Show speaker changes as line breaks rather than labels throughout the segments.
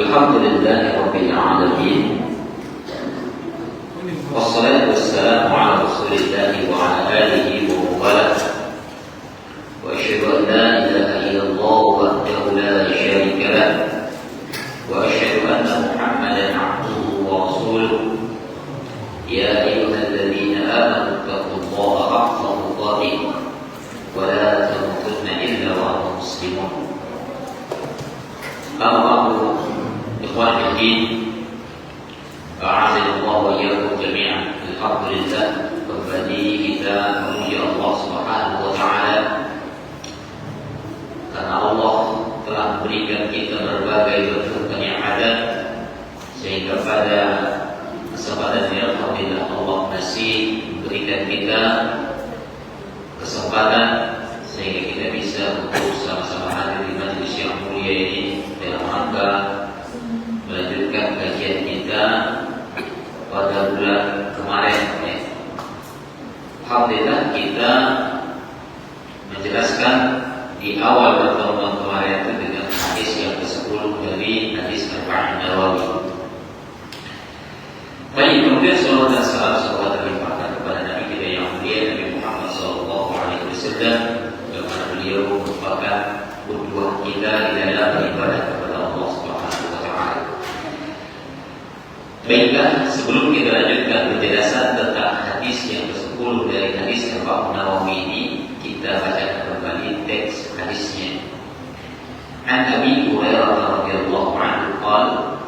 Alhamdulillahi Rabbil Alamin. Wassalatu wassalamu ala Rasulillahi wa ala alihi wa mawalah. Wa asyhadu an la ilaha illallah wahdahu la syarika lah. Wa asyhadu anna Muhammadan abduhu wa rasuluh. Ya ayyuhalladzina amanu taqullaha haqqa tuqatih wa la tamutunna illa wa antum muslimun. Allahu ikhwan fillah. A'azallahu wa iyyakum jami'an. Alhamdulillah, kembali kita memuji Allah Subhanahu wa taala karena Allah telah memberikan kita berbagai bentuk kenikmatan sehingga pada kesempatan ini alhamdulillah Allah masih memberikan kita kesempatan sehingga kita bisa untuk sama-sama hadir di majelis yang mulia ini dalam rangka melanjutkan kajian kita pada bulan kemarin. Alhamdulillah kita menjelaskan di awal pertemuan kemarin itu dengan hadis yang ke-10 dari hadis Arba'in Nawawi. Baik, kemudian salawat dan salam semoga terlimpahkan kepada Nabi kita yang mulia Nabi Muhammad SAW, yang mana beliau merupakan qudwah kita di dalam beribadah kepada Allah Subhanahu wa taala. Baiklah, sebelum kita lanjutkan penjelasan tentang hadis yang ke-10 dari hadis Arba'in Nawawi ini, kita bacakan kembali teks hadisnya. An Abi Hurairah radhiyallahu anhu qala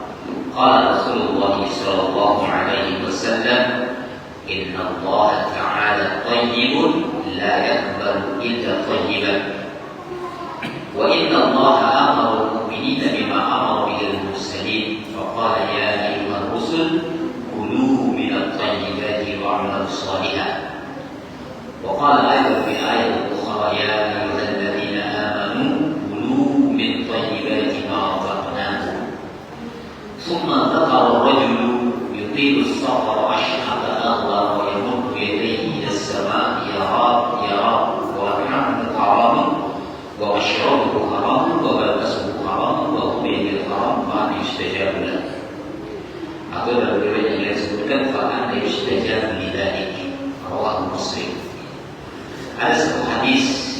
qala Rasulullah sallallahu alaihi wasallam inna Allah ta'ala tayyibun la yaqbalu illa tayyiban wa inna Allah amara al-mu'minina bima amara bihi al-mursalin faqala ya ayyuhar rusul kulu min at-tayyibati wa'malu shalihan wa qala aydan fi ayatin ukhra ya ayyuhalladzina amanu kulu min tayyibati ma razaqnakum ثم ذكر الرجل يطيل السفر أشعث أغبر ويمد يديه إلى السماء يا رب ولحمه حرام ومشربه حرام وملبسه حرام وهو بيده حرام فأنا يستجاب له. Atau dalam riwayat yang disebutkan فأنا يستجاب لذلك رواه مسلم. Ada satu hadis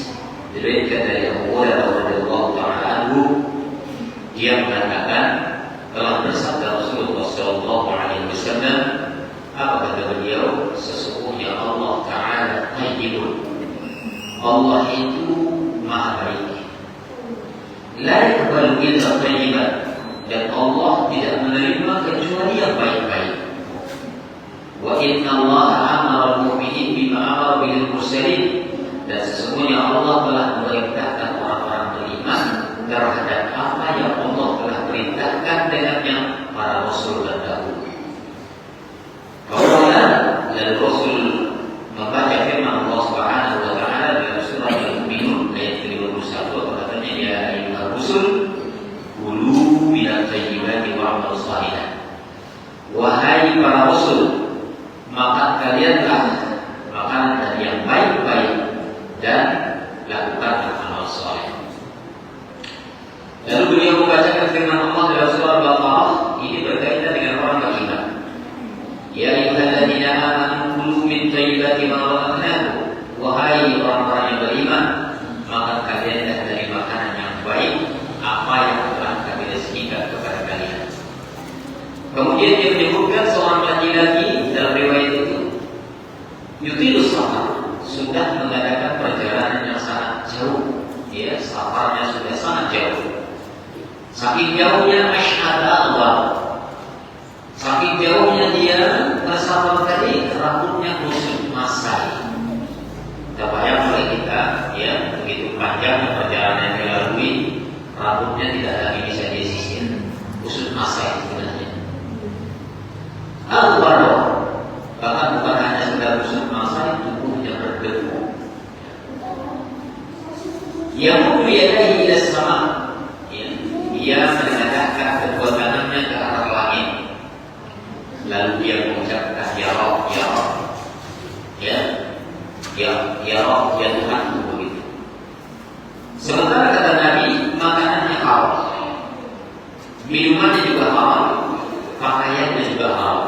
diriwayatkan dari Abu Hurairah radhiyallahu taala anhu, dia mengatakan telah bersabda Rasulullah sallallahu alaihi wasallam, apa kata beliau? Sesungguhnya Allah Ta'ala tayyibun. Allah itu maha baik. La yaqbalu illa tayyiban. Dan Allah tidak menerima kecuali yang baik-baik. Wa inna Allah amara al-mu'minin bima amara bil mursalin. Dan sesungguhnya Allah telah memerintahkan orang-orang beriman terhadap apa yang Allah telah perintahkan dengannya para rasul dan dahulu. Qala lalu Rasul membaca firman Allah Subhanahu wa taala dalam surah Al-Mu'minun ayat 51, katanya ya ayyuhar rusul kulu minat thayyibati wa'malu shalihan. Wahai para rasul, makan kalianlah makanan dari yang baik-baik dan lakukan amal saleh. Lalu beliau membacakan firman Allah dalam surah Al-Baqarah, ini berkaitan dengan orang beriman. Ya ayyuhalladzina amanu kulu min thayyibati ma razaqnakum. Wahai orang-orang yang beriman, makan kalianlah dari makanan yang baik apa yang telah kami rezekikan kepada kalian. Kemudian dia menyebutkan seorang laki-laki dalam riwayat itu yutilus safar, sudah mengadakan perjalanan yang sangat jauh. Ya, safarnya sudah sangat jauh. Saking jauhnya asyhada Allah, saking jauhnya dia bersafar tadi, rambutnya kusut masai. Kita bayang oleh kita, ya, begitu panjang perjalanan yang dilalui, rambutnya tidak lagi bisa disisir, kusut masai sebenarnya. Allah, bahkan bukan hanya sekedar kusut masai, tubuhnya berdebu. Yang yadayhi ila sama. Dia menengadahkan kedua tangannya ke arah langit. Lalu dia mengucapkan ya Rabb, ya Rabb. Ya Rabb, ya Tuhan, begitu. Sementara kata Nabi, makanannya halal. minumannya juga halal, pakaiannya juga halal.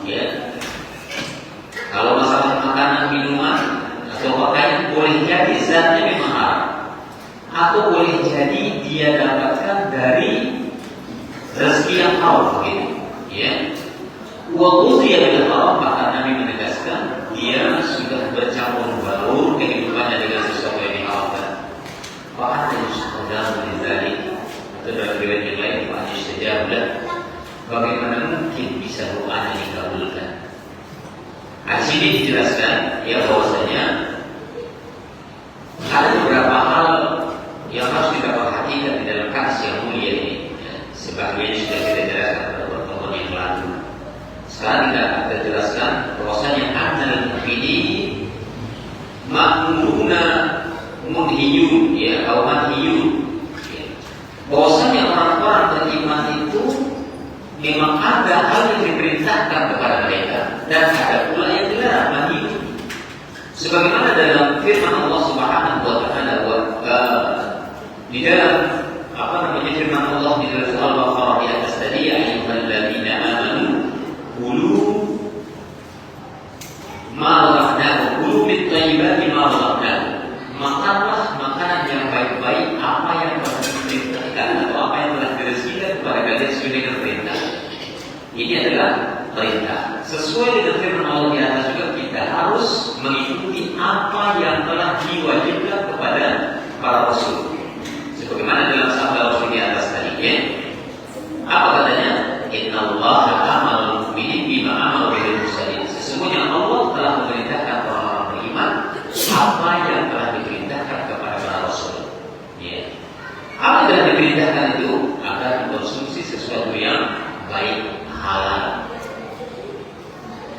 Ya. Kalau masalah makanan, minuman atau pakaian boleh jadi zatnya memang halal, atau boleh jadi dia dapatkan dari rezeki yang halal, gitu. Ya. Waktu dia bil halal, maka Nabi menegaskan dia sudah bercampur baur kehidupannya dengan sesuatu yang dihalalkan. Wahai saudara dari atau dalam riwayat yang lain, wahai saudara, bagaimana mungkin bisa doanya dikabulkan? Di sini dijelaskan ya bahwasanya ada beberapa hal yang harus kita perhatikan di dalam hadis yang mulia ini. Ya, sebagian sudah kita jelaskan pada pertemuan yang lalu. Sekarang kita akan jelaskan bahwasanya annal mu'minin ma'muruna munhiyun, ya, atau manhiyun. Ya. Bahwasanya orang-orang beriman itu memang ada hal yang diperintahkan kepada mereka dan ada pula yang dilarang, manhiyun. Sebagaimana dalam firman Allah Subhanahu wa taala di dalam firman Allah di dalam surah Al-Baqarah di atas tadi, ya ayyuhalladzina amanu kulu ma razaqnakum, kulu min thayyibati ma razaqnakum, makanlah makanan yang baik-baik apa yang telah diperintahkan atau apa yang telah direzekikan kepada kalian sesuai dengan perintah. Ini adalah perintah. Sesuai dengan firman Allah di atas juga kita harus mengikuti apa yang telah diwajibkan kepada para rasul. Sebagaimana dalam sabda Rasul di atas tadi, ya. Apa katanya? Innallaha amara al-mu'minin bima amara bihi al-mursalin. Sesungguhnya Allah telah memerintahkan orang-orang beriman apa yang telah diperintahkan kepada para rasul. Ya. Apa yang telah diperintahkan itu agar mengkonsumsi sesuatu yang baik, halal.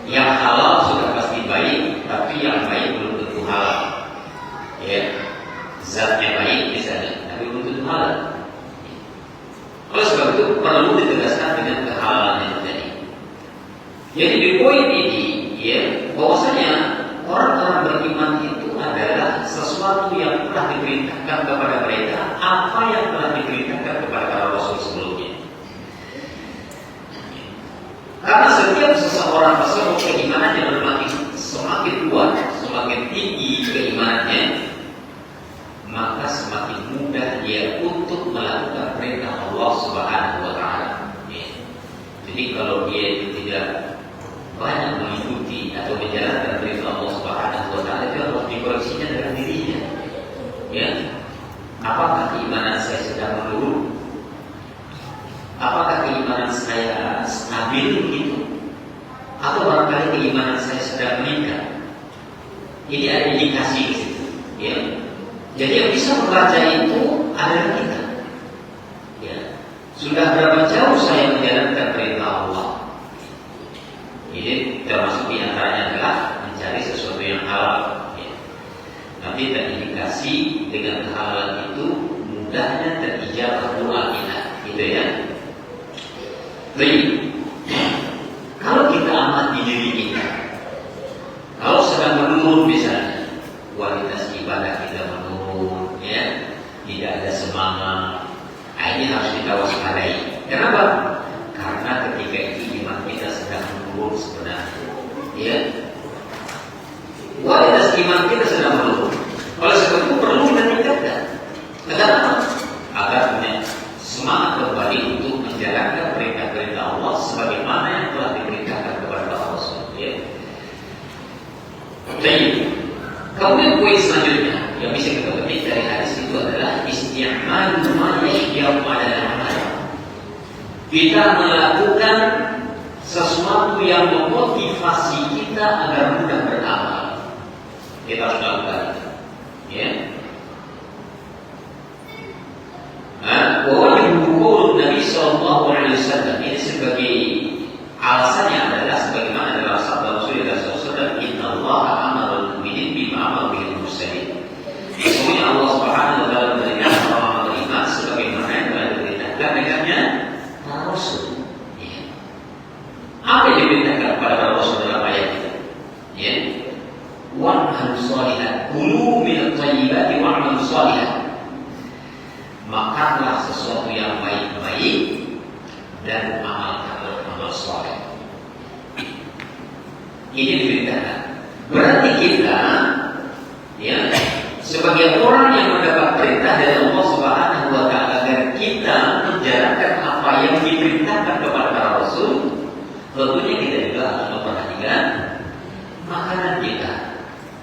Yang halal sudah pasti baik, tapi yang baik belum tentu halal. Ya. Zatnya baik misalnya, tapi belum tentu halal. Oleh sebab itu perlu ditegaskan dengan kehalalan itu tadi. Jadi di poin ini, ya, bahwasanya orang-orang beriman itu adalah sesuatu yang telah diperintahkan kepada mereka, apa yang telah diperintahkan kepada para rasul sebelumnya. Karena setiap seseorang tersebut keimanannya semakin kuat, semakin tinggi keimanannya, maka semakin mudah dia untuk melakukan perintah Allah Subhanahu wa taala. Ya. Jadi kalau dia itu tidak banyak mengikuti atau menjalankan perintah Allah Subhanahu wa taala, itu harus dikoreksinya dengan dirinya. Ya. Apakah keimanan saya sedang menurun? Apakah keimanan saya stabil begitu? Atau barangkali keimanan saya sedang meningkat? Ini ada indikasi di situ. Ya. Jadi yang bisa membaca itu adalah kita. Ya. Sudah berapa jauh saya menjalankan perintah Allah? Ini termasuk di antaranya adalah mencari sesuatu yang halal. Ya. Nanti terindikasi dengan kehalalan itu mudahnya terijabah doa kita, gitu ya. Baik. Kalau kita amati diri kita, kalau sedang menurun misalnya, kualitas ibadah kita menurun, ya, tidak ada semangat, ini harus kita waspadai. Kenapa? Karena ketika itu iman kita sedang menurun sebenarnya, ya. Kualitas iman kita sedang menurun. Oleh sebab itu perlu kita tingkatkan. Kenapa? Agar punya semangat kembali untuk menjalankan perintah-perintah Allah sebagaimana yang telah diperintahkan kepada para rasul. Ya. Baik. Kemudian poin selanjutnya yang bisa kita petik dari hadis itu adalah isti'mal ma yahyaw 'ala al-amal. Kita melakukan sesuatu yang memotivasi kita agar mudah beramal. Kita harus lakukan itu. Ya. Bahwa dihukum Nabi Sallallahu Alaihi Wasallam ini sebagai alasannya adalah sebagaimana dalam sabda Rasulullah SAW, Inna Allah amara al-mu'minin bima amara bihi al-mursalin. Sesungguhnya Allah Subhanahu Wa Taala memerintahkan orang-orang beriman sebagaimana yang telah diperintahkan dengannya para rasul. Ya. Apa yang diperintahkan kepada para rasul dalam ayat itu? Ya. Wa'malu shalihan, kulu min at-thayyibati wa'malu shalihan. Makanlah sesuatu yang baik-baik, dan amal soleh. Ini diberitakan. Berarti kita, ya, sebagai orang yang mendapat perintah dari Allah Subhanahu Wa Taala agar kita menjalankan apa yang diperintahkan kepada para Rasul, tentunya kita juga harus memperhatikan makanan kita,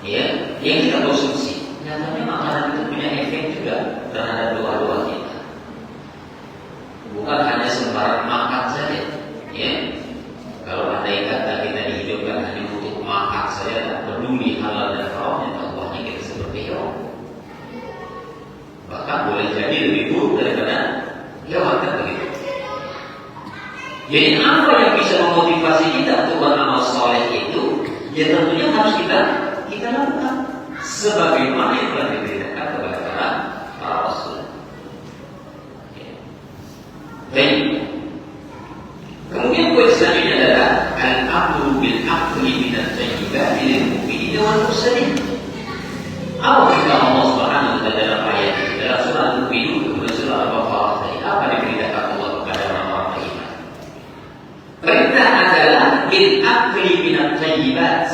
ya, yang kita konsumsi. Nyatanya makanan itu punya efek juga terhadap doa-doa kita. Bukan hanya sembarang makan saja, ya. Kalau andai kata kita dihidupkan hanya untuk makan saja, tak peduli halal dan haramnya, Allahnya kita seperti hewan. Bahkan boleh jadi lebih buruk daripada hewan, kan begitu. Jadi apa yang bisa memotivasi kita untuk beramal soleh itu, ya tentunya harus kita lakukan sebagaimana yang telah diberitakan kepada para Rasul. Baik. Kemudian poin selanjutnya adalah al-amru bil aqli min at-tayyibati lil mu'minina wal mursalin. Apa firman Allah Subhanahu wa taala dalam ayat ini? Dalam surah Al-Mu'minun kemudian surah Al-Baqarah tadi, apa diberitakan Allah kepada orang-orang beriman? Perintah adalah bil aqli min at-tayyibat,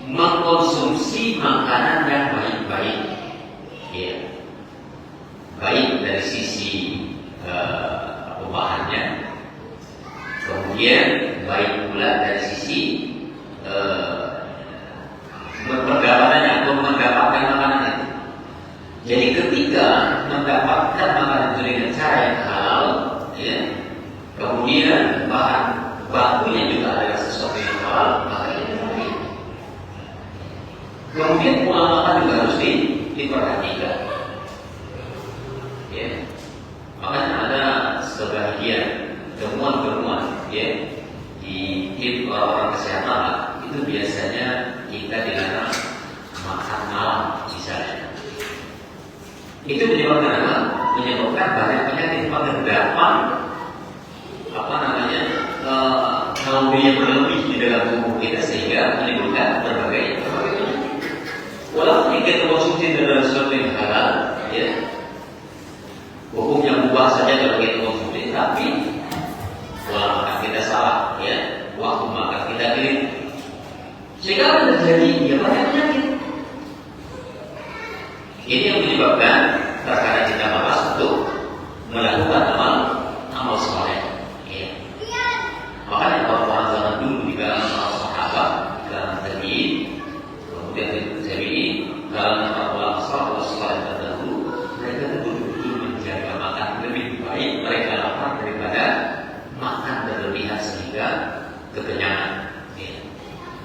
mengkonsumsi makanan yang baik-baik, ya, baik dari sisi bahannya, kemudian baik pula dari sisi pendapatannya atau mendapatkan makanan itu. Jadi ketika mendapatkan makanan itu dengan cara yang halal, ya, kemudian bahan bakunya juga adalah sesuatu yang halal, maka itu baik. Kemudian pola makan juga harus diperhatikan. Ya. Makanya ada sebagian temuan-temuan, ya, di tim orang kesehatan itu biasanya kita dilarang makan malam misalnya. Itu menyebabkan apa? Menyebabkan banyak penyakit pengendapan kalori yang berlebih di dalam tubuh kita sehingga menimbulkan berbagai penyakit. Walaupun kita konsumsi dalam sesuatu yang halal, ya, hukumnya ubah saja kalau kita konsumsi, tapi pola makan kita salah, ya, waktu makan kita keliru, sehingga akan terjadi ya banyak penyakit. Ini yang menyebabkan terkadang kita malas untuk melakukan amal soleh. Ya. Makanya orang-orang zaman dulu di kalangan para sahabat, di kalangan tabi'in, kemudian tabi'in, kalangan para ulama saleh terdahulu, mereka betul-betul menjaga makan lebih baik. Mereka lapar daripada makan berlebihan sehingga kekenyangan. Ya.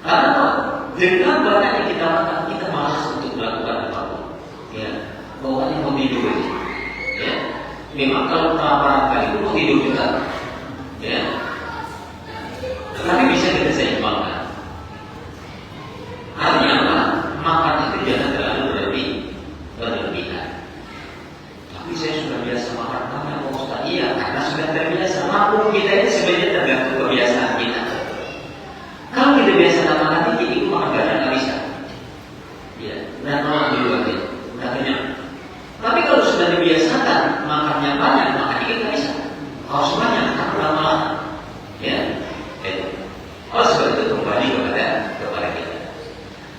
Karena dengan banyak yang kita makan, kita malas untuk melakukan apapun. Ya, bawahnya mau tidur aja. Ya, memang kalau kelaparan kali itu mau tidur juga. Ya, tetapi bisa kita seimbangkan. Artinya apa? Makan itu jangan terlalu berlebihan. Tapi saya sudah biasa makan karena Ustaz, iya, karena sudah terbiasa. Maklum kita ini sebenarnya tergantung kebiasaan kita. Kalau kita biasa makan tinggi, itu makan banyak nggak bisa. Ya, dan malah dulu aja, udah kenyang. Tapi kalau sudah dibiasakan makannya banyak, makan dikit nggak bisa. Harus banyak, karena lama-lama. Ya, itu. Kalau sebab itu kembali kepada kita.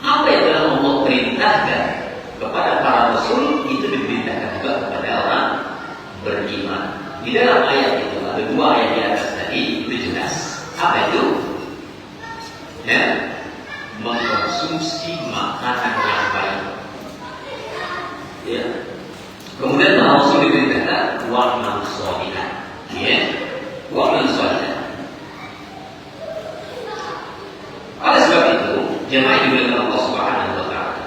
Apa yang telah Allah perintahkan kepada para Rasul itu diperintahkan juga kepada orang beriman. Di dalam ayat itu ada dua ayat di atas tadi itu jelas. Apa itu? Ya, mengkonsumsi makanan yang baik. Ya. Kemudian Rasul diperintahkan wa'mal sholihan. Ya, wa'mal sholihan. Oleh sebab itu, jemaah yang dimuliakan Allah Subhanahu wa taala,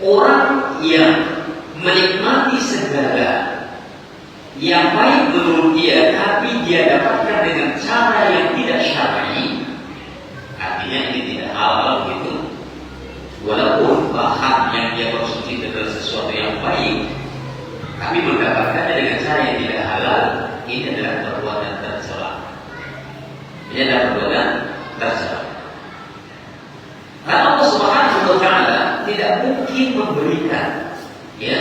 orang yang menikmati segala yang baik menurut dia, tapi dia dapatkan dengan cara yang tidak syar'i, artinya ini tidak halal gitu. Walaupun bahan yang dia konsumsi adalah sesuatu yang baik, tapi mendapatkannya dengan cara yang tidak halal, ini adalah perbuatan tercela. Ini adalah perbuatan tercela. Karena Allah Subhanahu wa taala tidak mungkin memberikan, ya,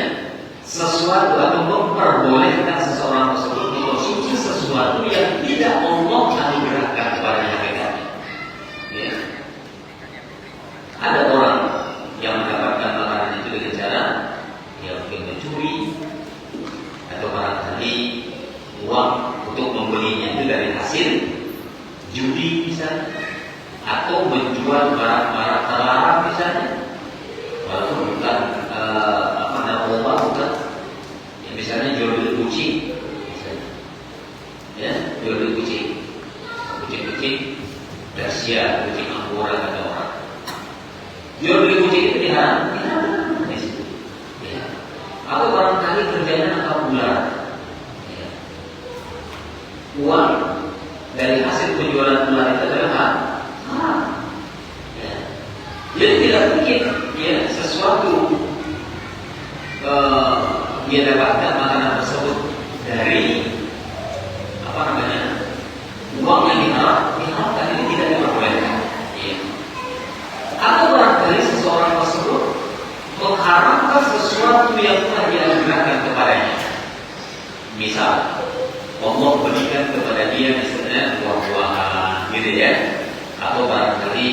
sesuatu atau memperbolehkan seseorang tersebut mengkonsumsi sesuatu yang tidak Allah anugerahkan kepada hakikatnya. Ya. Ada orang yang mendapatkan makanan itu dengan cara dia mungkin mencuri atau barangkali uang untuk membelinya itu dari hasil judi misalnya, atau menjual barang-barang terlarang misalnya, walaupun bukan narkoba, bukan, ya, misalnya jual beli kucing, misalnya. Ya, jual beli kucing Persia, kucing Angora kata orang. Jual beli kucing itu diharam di situ. Ya. Atau barangkali kerjanya angkat ular. Ya. Uang dari hasil penjualan ular itu adalah haram. Ya. Jadi tidak mungkin ya sesuatu dia dapatkan makanan tersebut dari uang yang diharapkan, ini tidak diperbolehkan. Ya. Atau barangkali seseorang tersebut mengharapkan sesuatu yang telah dianugerahkan kepadanya. Misal Allah berikan kepada dia misalnya buah-buahan, gitu ya, atau barangkali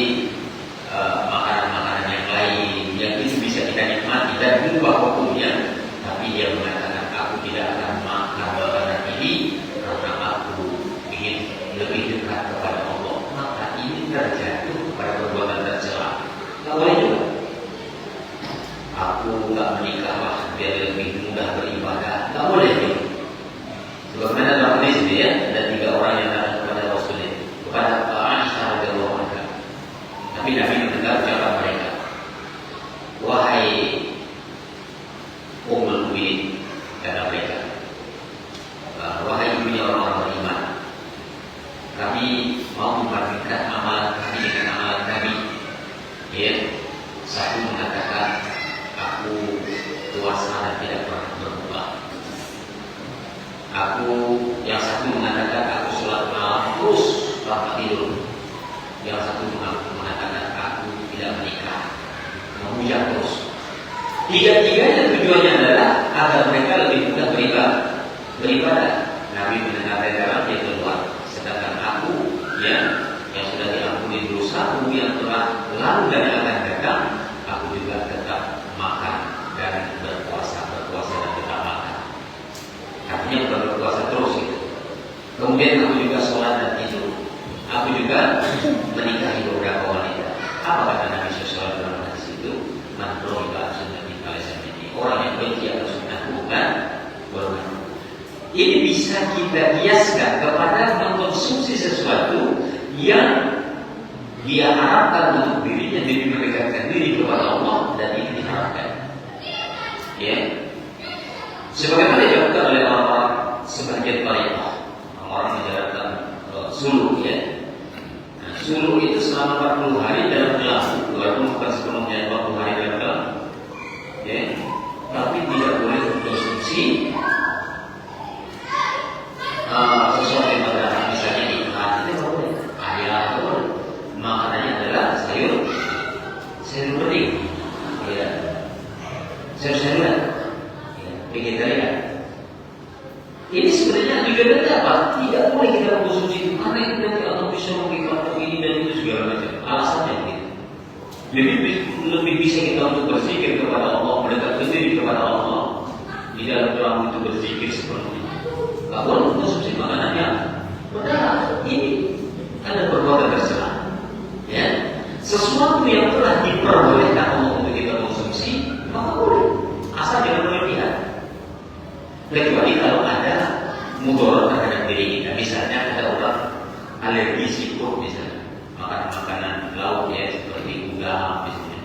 makanan-makanan yang lain yang itu bisa kita nikmati dan berubah hukumnya, tapi dia mengatakan aku tidak akan makan makanan ini karena aku ingin lebih dekat kepada Allah, maka ini terjatuh pada perbuatan tercela. Nggak boleh juga. Aku nggak menikah lah biar lebih mudah beribadah, nggak boleh juga. Sebagaimana dalam hadis ini ya, ada 3 orang yang datang kepada Rasulullah, kepada Aisyah radhiyallahu anha. Tapi Nabi mendengar ucapan mereka, wahai Ummul Mukminin, kata mereka, wahai ibunya orang-orang beriman, kami mau membandingkan amalan kami dengan amalan kami. Ya, satu mengatakan aku puasa dan tidak pernah berubah. Yang satu mengatakan aku sholat malam terus tanpa tidur. Yang satu mengatakan aku tidak menikah, memuja terus. Tiga-tiganya tujuannya adalah agar mereka lebih mudah beribadah. Nabi mendengar dalam dia keluar. Sedangkan aku yang sudah diampuni dosa, yang telah lalu dan akan datang, aku juga tetap makan dan berpuasa dan tetap makan. Artinya bukan berpuasa terus gitu. Kemudian aku juga sholat dan tidur. Aku juga menikahi beberapa wanita. Apa kata Nabi SAW dalam hadis itu? Man rohiba sunnati falaysa minni. Orang yang benci akan sunnahku bukan golongan. Ini bisa kita kiaskan kepada mengkonsumsi sesuatu yang dia harapkan untuk dirinya demi mendekatkan diri kepada Allah, dan ini diharapkan. Ya, sebagaimana dilakukan oleh orang-orang sebagian thariqah, orang menjalankan suluk ya. Nah, suluk itu selama 40 hari dalam kelas, walaupun bukan sepenuhnya 40 hari dalam kelas, ya, tapi tidak boleh konsumsi sesuatu yang berdarah, misalnya ikan, itu tidak boleh. Ayam tidak boleh. Makanannya adalah sayur bening, ya, sayur-sayuran, ya, vegetarian. Ini sebenarnya juga apa? Tidak boleh kita konsumsi itu karena itu nanti Allah bisa mengikat ini dan itu segala macam. Alasannya begitu. Lebih bisa kita untuk berzikir kepada Allah, mendekatkan diri kepada Allah. Di dalam dalam itu berzikir sepenuhnya. Tidak boleh konsumsi makanannya. Padahal ini ada perbuatan tercela. Ya, sesuatu yang telah diperbolehkan Allah untuk kita konsumsi, maka boleh. Asal jangan berlebihan. Kecuali kalau ada mudarat terhadap diri kita. Misalnya ada orang alergi siput misalnya, makan makanan laut ya seperti udang misalnya,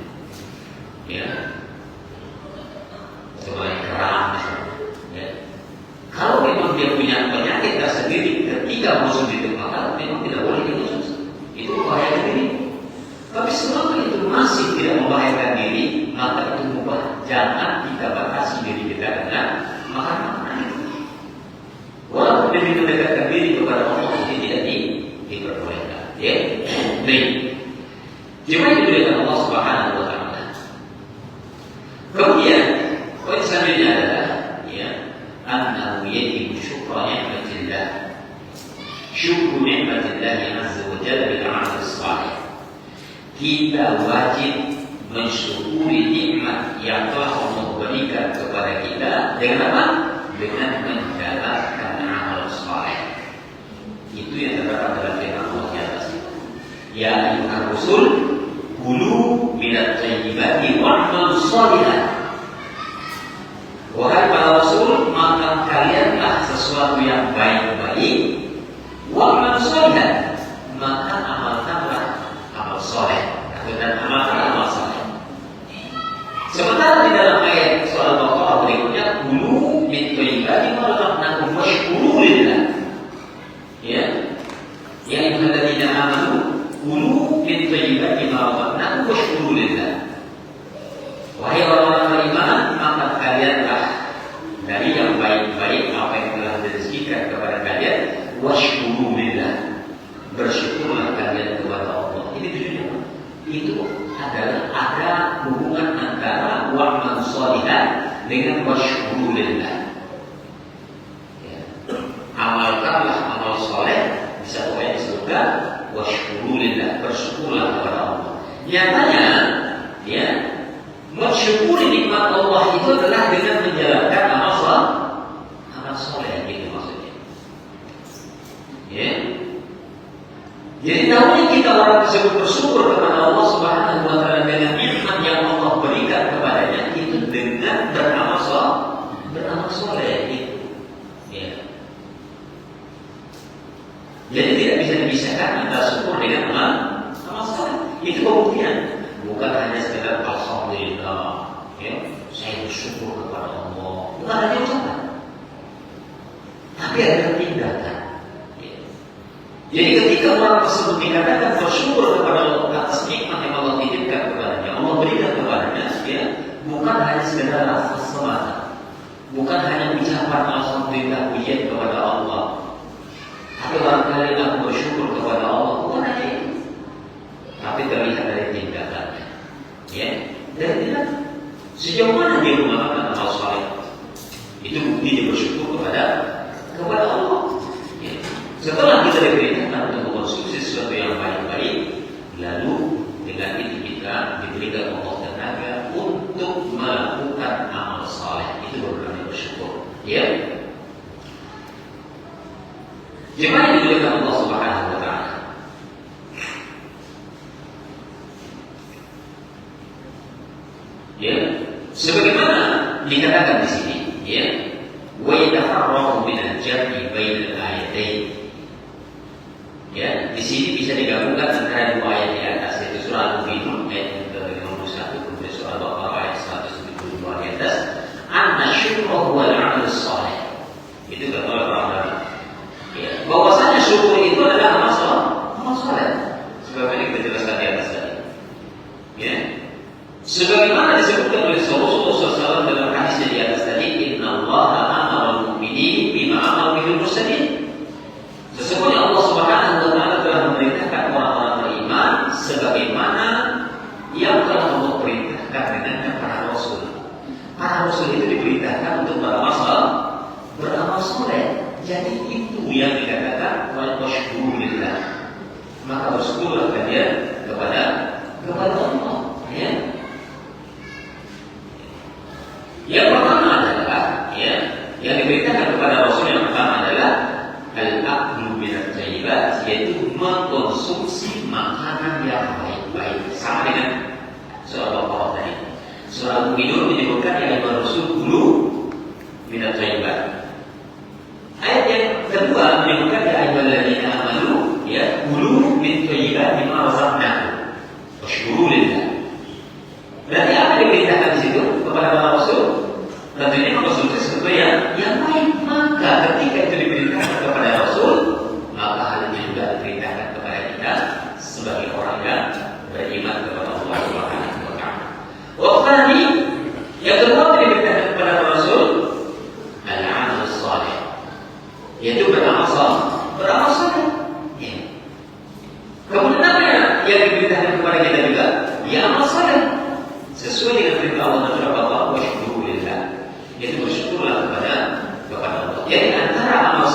ya, seperti kerang misalnya. Ya. Kalau memang dia punya penyakit tersendiri, ketika konsumsi itu maka memang tidak boleh dikonsumsi. Itu membahayakan diri. Tapi selama itu masih tidak membahayakan diri, maka itu mubah. Jangan kita batasi diri kita dengan makanan itu. Walaupun demi mendekatkan diri kepada Allah, ini tidak diperbolehkan. Ya, baik. Cuma itu dengan Allah Subhanahu Wa Taala. Kemudian poin selanjutnya adalah ya, annahu yajibu syukra ni'matillah kita wajib mensyukuri nikmat yang telah Allah berikan kepada kita dengan apa? Dengan menjalankan amal saleh. Itu yang terdapat dalam firman Allah di atas itu. Ya ayyuhar rusul, kulu minat thayyibati wa'malu shalihan. Wahai para rasul, makan kalianlah sesuatu yang baik-baik, wa'malu shalihan, maka amalkanlah amal saleh, dan amalkanlah amal saleh. Sementara di dalam ayat surah Al-Baqarah berikutnya, kulu min thayyibati ma razaqnakum washkuru lillah. Ya, ya ayyuhalladzina amanu kulu min thayyibati ma razaqnakum washkuru lillah. Wahai orang-orang beriman, maka kalianlah dari yang baik-baik apa yang telah direzekikan kepada kalian, washkuru lillah, bersyukurlah kalian kepada Allah. Ini tujuannya. Itu adalah ada hubungan antara wa'mal shalihan dengan washkuru lillah. Ya. Amalkanlah amal saleh, bisa pokoknya disebutkan washkuru lillah, bersyukurlah kepada Allah. Nyatanya, ya, mensyukuri nikmat Allah itu adalah dengan menjalankan amal saleh, gitu maksudnya. Ya. Jadi tahunya kita orang tersebut bersyukur kepada Allah Subhanahu wa taala dengan nikmat yang Allah berikan kepadanya itu dengan beramal saleh itu. Ya. Jadi tidak bisa dipisahkan antara syukur dengan amal saleh. Itu pembuktian. Bukan hanya sekedar alhamdulillah, ya, saya bersyukur kepada Allah. Bukan hanya ucapan, tapi ada tindakan. Jadi ketika orang tersebut dikatakan bersyukur kepada Allah atas nikmat yang Allah titipkan kepadanya, Allah berikan kepadanya, ya, bukan hanya sekedar lafaz semata, bukan hanya ucapan alhamdulillah pujian kepada Allah, tapi barangkali aku bersyukur kepada Allah, bukan hanya itu, tapi terlihat dari tindakannya, ya, dari tindakan. Sejauh mana dia mengamalkan amal saleh, itu bukti dia bersyukur kepada Allah. Ya. Setelah kita diperintahkan untuk mengkonsumsi sesuatu yang baik-baik, lalu dengan itu kita diberikan Allah tenaga untuk melakukan amal saleh, itu benar-benar bersyukur. Ya. Jemaah yang dimuliakan Allah Subhanahu wa taala. Ya, sebagaimana dikatakan di sini, ya, wa yataharrafu min al-jam'i bainal ayatain. Ya, di sini bisa digabungkan antara dua ayat di atas, yaitu surah Al-Mu'minun ayat 51, kemudian surah Al-Baqarah ayat 172 di atas. Anna syukra huwa al-'amal salih. Itu kata oleh para ulama. Ya, bahwasanya syukur itu adalah amal saleh. Sebagaimana kita jelaskan di atas tadi. Ya. Sebagaimana disebutkan oleh Rasulullah SAW dalam hadis di atas tadi, innallaha amara al-mu'minin bima amara bihil mursalin. Sesungguhnya Allah Subhanahu wa taala telah memerintahkan orang-orang beriman sebagaimana yang telah Allah perintahkan dengan para rasul. Para rasul itu diperintahkan untuk beramal saleh. Jadi itu yang dikatakan wal washkuru lillah. Maka bersyukurlah kalian kepada Allah. Ya. Yang pertama adalah, ya, yang diperintahkan kepada Rasul yang pertama adalah al-aklu minat thayyibat, yaitu mengkonsumsi makanan yang baik-baik. Sama dengan surah Al-Baqarah tadi. Surah Al-Mu'minun menyebutkan yang Rasul kulu minat thayyibat. Ayat yang kedua menyebutkan ya ayyuhalladzina amanu, ya, kulu min thayyibat mimma razaqnakum washkuru lillah. Berarti apa yang diperintahkan di situ kepada para rasul? Tentunya mengkonsumsi sesuatu yang baik. Maka ketika itu diperintahkan kepada rasul, maka hal ini juga diperintahkan kepada kita sebagai orang yang beriman kepada Allah Subhanahu wa taala. Waktu yang kedua diperintahkan kepada rasul al-amal saleh, yaitu beramal saleh. Ya. Kemudian apa yang diperintahkan kepada kita juga? Ya, amal saleh. Sesuai dengan perintah Allah dan surah Allah, washkuru lillah, yaitu bersyukurlah kepada Allah. Jadi antara amal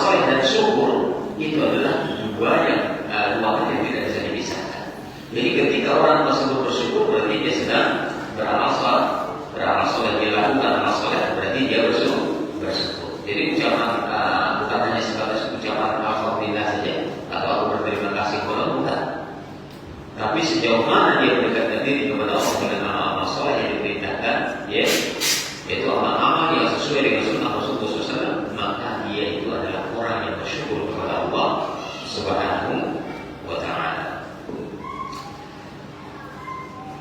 orang tersebut bersyukur berarti dia sedang beramal soleh, dia lakukan amal soleh berarti dia bersyukur. Jadi ucapan bukan hanya sebatas ucapan alhamdulillah saja atau aku berterima kasih kepada Allah, bukan. Tapi sejauh mana dia mendekatkan diri kepada Allah dengan amal soleh yang diperintahkan, ya, yaitu amal-amal yang sesuai dengan sunnah Rasulullah SAW, maka dia itu adalah orang yang bersyukur kepada Allah Subhanahu wa Ta'ala.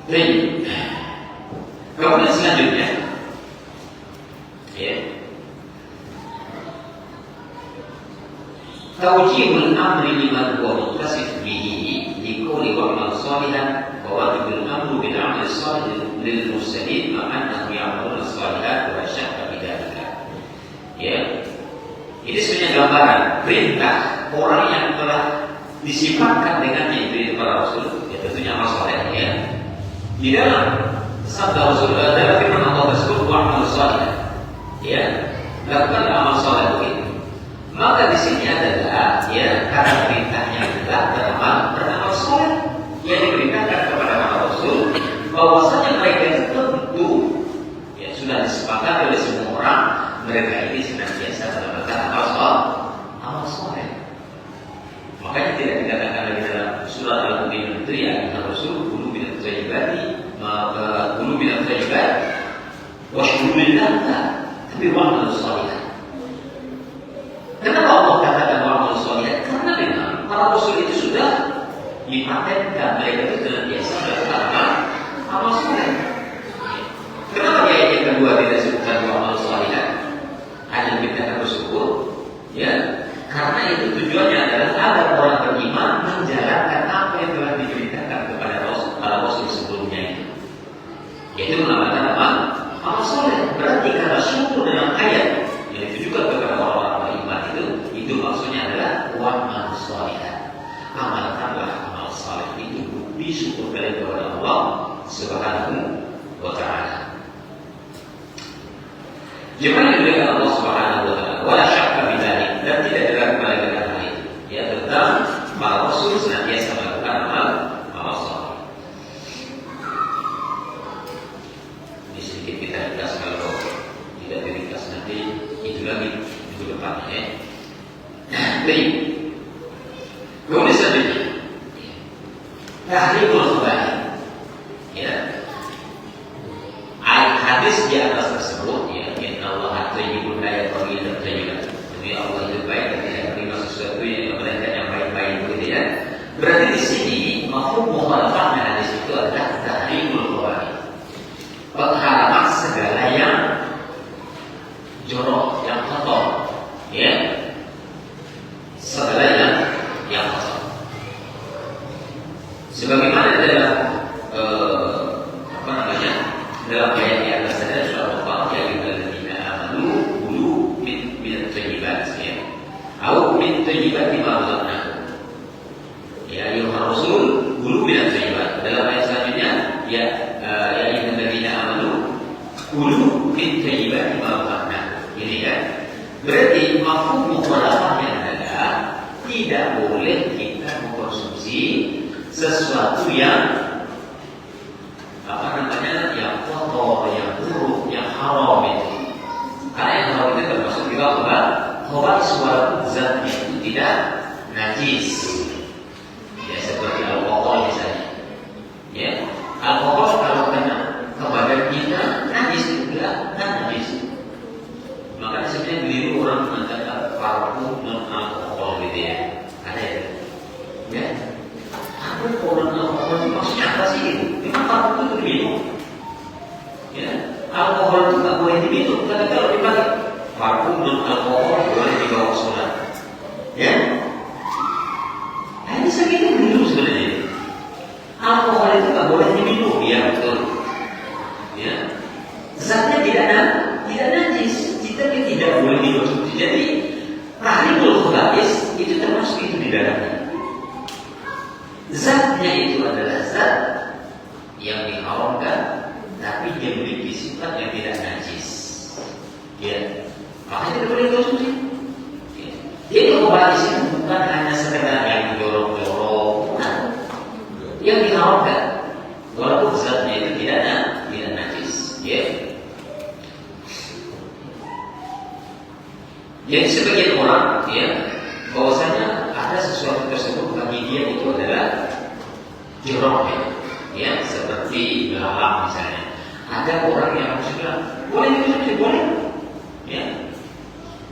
Baik. Kemudian selanjutnya, ya, tawjihul amri liman huwa muttasif bihi liqawli wa'mal salihan wa wajibul amru bil amri salih lil mursalin ma'annahu ya'maluna salihat wa syakka bidzalika. Ya. Ini sebenarnya gambaran perintah orang yang telah disifatkan dengannya itu para rasul, ya tentunya amal saleh, ya. Di dalam sabda Rasulullah dalam firman Allah tersebut wa'mal salihan, ya, lakukan amal saleh begitu. Maka di sini adalah, ya, karena perintahnya adalah beramal soleh yang diperintahkan kepada para rasul, bahwasanya mereka itu tentu, ya, sudah disepakati oleh semua orang, mereka ini senantiasa melakukan amal soleh. Makanya tidak dikatakan lagi dalam surat Al-Mu'minun itu, ya, Rasul qulu minat thayyibati qulu minat thayyibat wa syukru lillah, tapi wa'mal salihan. Kenapa Allah katakan wa'mal salihan? Karena memang para rasul itu sudah dipatenkan mereka itu senantiasa melakukan amal soleh. Kenapa di ayat yang kedua tidak disebutkan wa'mal salihan, hanya diperintahkan bersyukur? Ya, karena itu tujuannya adalah agar orang beriman menjalankan apa yang telah diperintahkan kepada para rasul sebelumnya itu, yaitu mengamalkan amal soleh. Berarti karena syukur dalam ayat yang ditujukan kepada orang-orang beriman itu maksudnya adalah wa'mal salihan, amalkanlah amal saleh itu bukti syukur kalian kepada Allah Subhanahu wa Ta'ala. Jangan dimuliakan Allah Subhanahu wa Ta'ala, wala syakka bidzalik, dan tidak diragukan lagi dengan hal itu, ya, tentang para rasul senantiasa melakukan amal saleh. Ini sedikit kita ringkas, kalau tidak diringkas nanti itu lagi minggu depannya, ya. Baik. Kemudian selanjutnya, tahrimul khaba'ith, ya. Hadis di atas tersebut, ya, inna Allah thayyibun la yaqbalu illa thayyiban. Jadi Allah itu baik dan tidak menerima sesuatu yang melainkan yang baik-baik, begitu, ya. Berarti di sini mafhum mukhalafahnya hadis itu adalah tahrimul khaba'ith, pengharaman segala yang jorok, yang kotor, ya, segala yang kotor. Sebagaimana dalam dalam ayat di atas ada surah Al-Baqarah, ya ayyuhalladzina amanu kulu min thayyibat, ya, au min thayyibati ma razaqnakum, ya ayyuhar rasul kulu min thayyibat. Dalam ayat selanjutnya, ya ayyuhalladzina amanu kulu min thayyibati ma razaqnakum. Ini kan berarti mafhum mukhalafahnya adalah tidak boleh kita mengkonsumsi sesuatu yang yang kotor, yang buruk, yang haram itu. Karena yang haram itu termasuk juga khaba'ith, walaupun zatnya itu tidak najis, ya, seperti alkohol misalnya, ya. Alkohol kalau kena ke badan kita najis, juga kan najis. Makanya sebenarnya keliru orang mengatakan parfum non alkohol, gitu, ya. Ada ya, ya. Apa orang alkohol itu maksudnya apa sih? Memang parfum itu diminum, ya. Alkohol itu nggak boleh diminum, tapi kalau dipakai parfum non alkohol boleh dibawa sholat, ya. Nah, ini segitu dulu sebenarnya. Alkohol itu nggak boleh diminum, ya, betul, ya. Zatnya tidak najis, tapi tidak boleh dikonsumsi. Jadi tahrimul khaba'ith itu termasuk itu di dalamnya. Zatnya itu adalah zat yang diharamkan, tapi dia memiliki sifat yang tidak najis, ya. Makanya tidak boleh dikonsumsi, ya. Jadi khaba'ith itu bukan hanya sekedar yang jorok-jorok, bukan. Yang diharamkan, Jadi sebagian orang ya bahwasanya ada sesuatu tersebut bagi dia itu adalah jorok ya, seperti belalang misalnya. Ada orang yang maksudnya boleh dikonsumsi, boleh ya.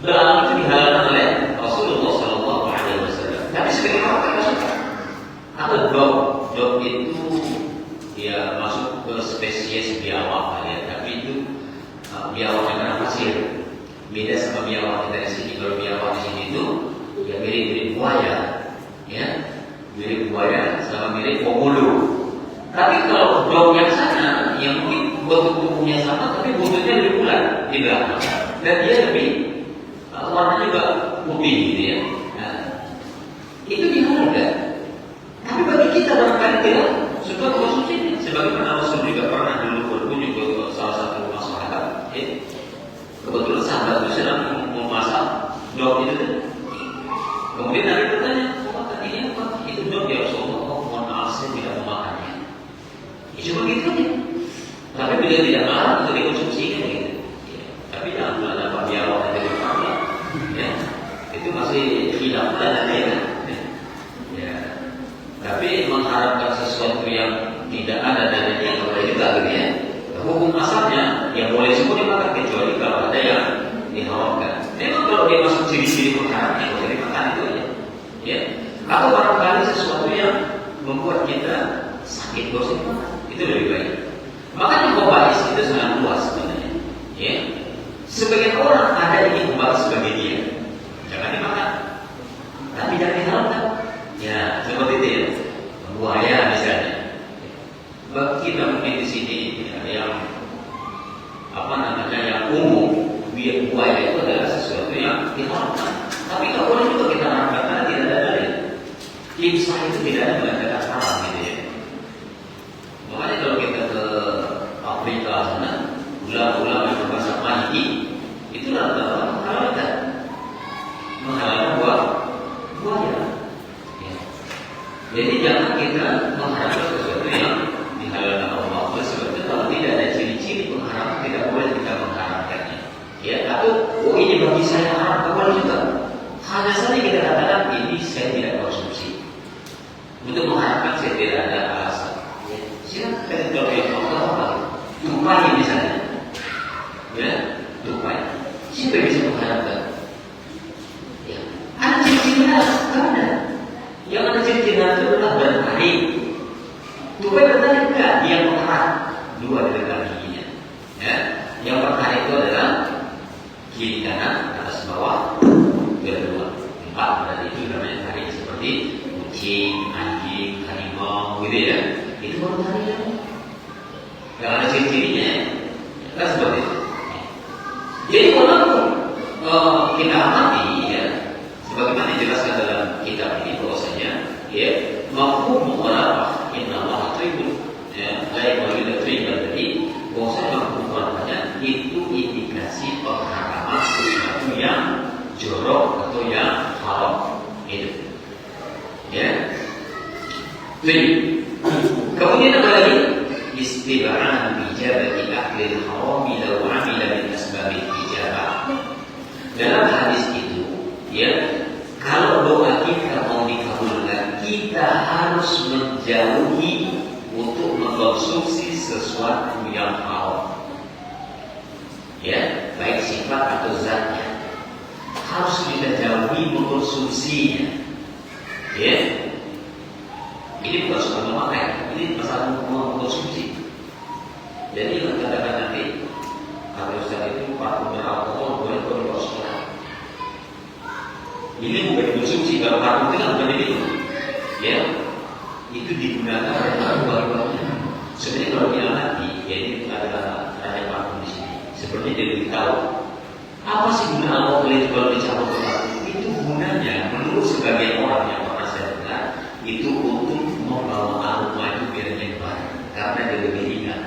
Belalang itu dihalalkan oleh Rasulullah SAW. Tapi sebagian orang tidak suka. Ada dog itu ya masuk ke spesies biawak ya, tapi itu biawak yang pasir. Beda sama biawak dari sini. Kalau biawak di sini itu ya mirip buaya, ya mirip buaya sama mirip komodo. Tapi kalau dog yang sana, yang mungkin bentuk tubuhnya sama, tapi bentuknya lebih bulat di belakang, dan dia lebih warnanya juga putih gitu ya. Nah, itu dihalalkan. Tapi bagi kita barangkali tidak suka konsumsi. Sebagaimana Rasul juga pernah dulu berkunjung ke salah satu rumah sahabat. Kebetulan sahabat itu sedang memasak dog itu. Kemudian Nabi bertanya, "Apakah ini apa?" "Itu dog ya Rasulullah." "Oh, mohon maaf, saya tidak memakannya." Cuma gitu aja. Tapi bila tidak marah itu dikonsumsi kan gitu. Ya. Tapi jangan ada apa biawak dari kepala. Ya. Itu masih hilang dan ya. Ya. Tapi mengharapkan sesuatu yang tidak ada dalilnya boleh juga gitu ya. Hukum asalnya yang boleh semua dimakan kecuali kalau ada yang diharamkan. Memang kalau dia masuk ciri-ciri pengharamnya boleh dimakan itu aja. Ya. Atau barangkali sesuatu yang membuat kita sakit gosip itu lebih baik. Makanya membahas itu sangat luas sebenarnya. Ya. Sebagian orang ada yang ingin membahas sebagai dia, jangan dimakan, tapi jangan diharamkan. Ya, seperti itu ya. Buaya misalnya. Bagi kita mungkin di sini ya, yang apa namanya yang umum, buaya itu adalah sesuatu yang diharamkan. Tapi kalau boleh juga kita haramkan karena tidak ada dalil. Imsah itu tidak ada mengatakan haram gitu ya. Makanya kalau kita ke Afrika sana, ulama-ulama yang berbahasa Mahdi itu rata-rata menghalalkan buaya. Ya. Jadi jangan kita mengharapkan sesuatu yang dihalalkan Allah. Sebabnya kalau tidak ada ciri-ciri pengharaman tidak boleh kita mengharamkannya. Ya, atau ini bagi saya haram, boleh juga. Hanya saja kita katakan ini saya tidak konsumsi. Untuk mengharapkan saya tidak ada alasan. Ya, silakan kalau yang Allah tupai misalnya, ya tupai. Siapa yang bisa mengharapkan? Ya, ada ciri-ciri ada. Yang ada ciri-ciri itu adalah bertarik. Tupai bertarik enggak? Dia mengharap dua dari kakinya. Ya, yang bertarik itu adalah kiri kanan atas bawah kedua. Empat berarti itu namanya tarik seperti kucing, anjing, harimau gitu ya. Itu baru tarik ya. Yang ada ciri-cirinya kan seperti itu. Jadi walaupun kita amati ya, sebagaimana dijelaskan dalam kitab ini bahwasanya ya mafhum mukhalafah inna Allah tribun ya lain wajib tribun tadi bahwasanya mafhum mukhalafahnya itu indikasi pengharaman sesuatu yang jorok atau yang haram itu ya. Jadi kemudian apa lagi? Istibaan bijabati ahlil harami law amila min asbabil ijabah. Dalam hadis itu ya, kalau doa kita mau dikabulkan, kita harus menjauhi untuk mengkonsumsi sesuatu yang haram. Ya, baik sifat atau zatnya. Harus kita jauhi mengkonsumsinya. Ya. Ini bukan soal memakai, ini masalah mengkonsumsi. Jadi katakan nanti kalau Ustaz itu parfum beralkohol boleh kalau di sekolah. Ini bukan dikonsumsi, kalau parfum itu kan bukan diminum. Ya, itu digunakan oleh baru-barunya. Sebenarnya kalau dia mati, ya ini adalah raja parfum di sini. Seperti dia beritahu, apa sih guna alkohol itu kalau dicampur ke parfum? Itu gunanya menurut sebagian orang yang pernah saya dengar itu untuk membawa aroma itu biar nyebar karena dia lebih ringan.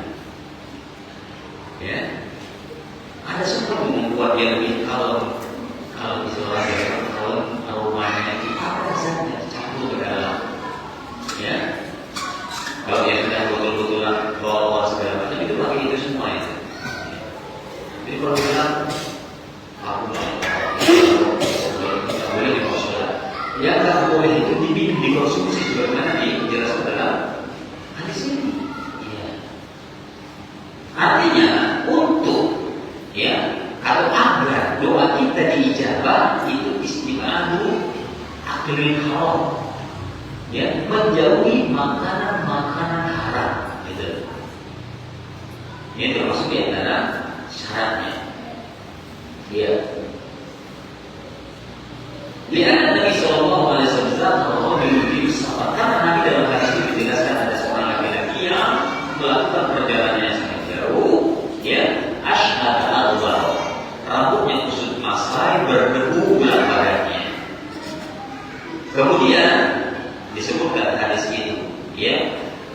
Ya, ada sesuatu membuat dia lebih kalau istilah kalau aromanya itu apa saja campur ke dalam. Ya, kalau dia sudah betul-betulan bawa segala macam itu bagi itu semua itu. Jadi kalau bilang aku mau boleh itu diminum, dikonsumsi sebagaimana dijelaskan dalam hadis ini. Ya. Artinya untuk atau agar doa kita diijabah itu istimadu aklil haram, menjauhi makanan-makanan haram, gitu. Ini termasuk di antara syaratnya. Lihat Nabi Sallallahu Alaihi Wasallam karena Nabi dalam hadis itu dijelaskan ada seorang laki-laki yang melakukan perjalanan yang sangat jauh, ashhad al-bar, rambutnya kusut masai berdebu belah badannya. Kemudian disebutkan hadis itu,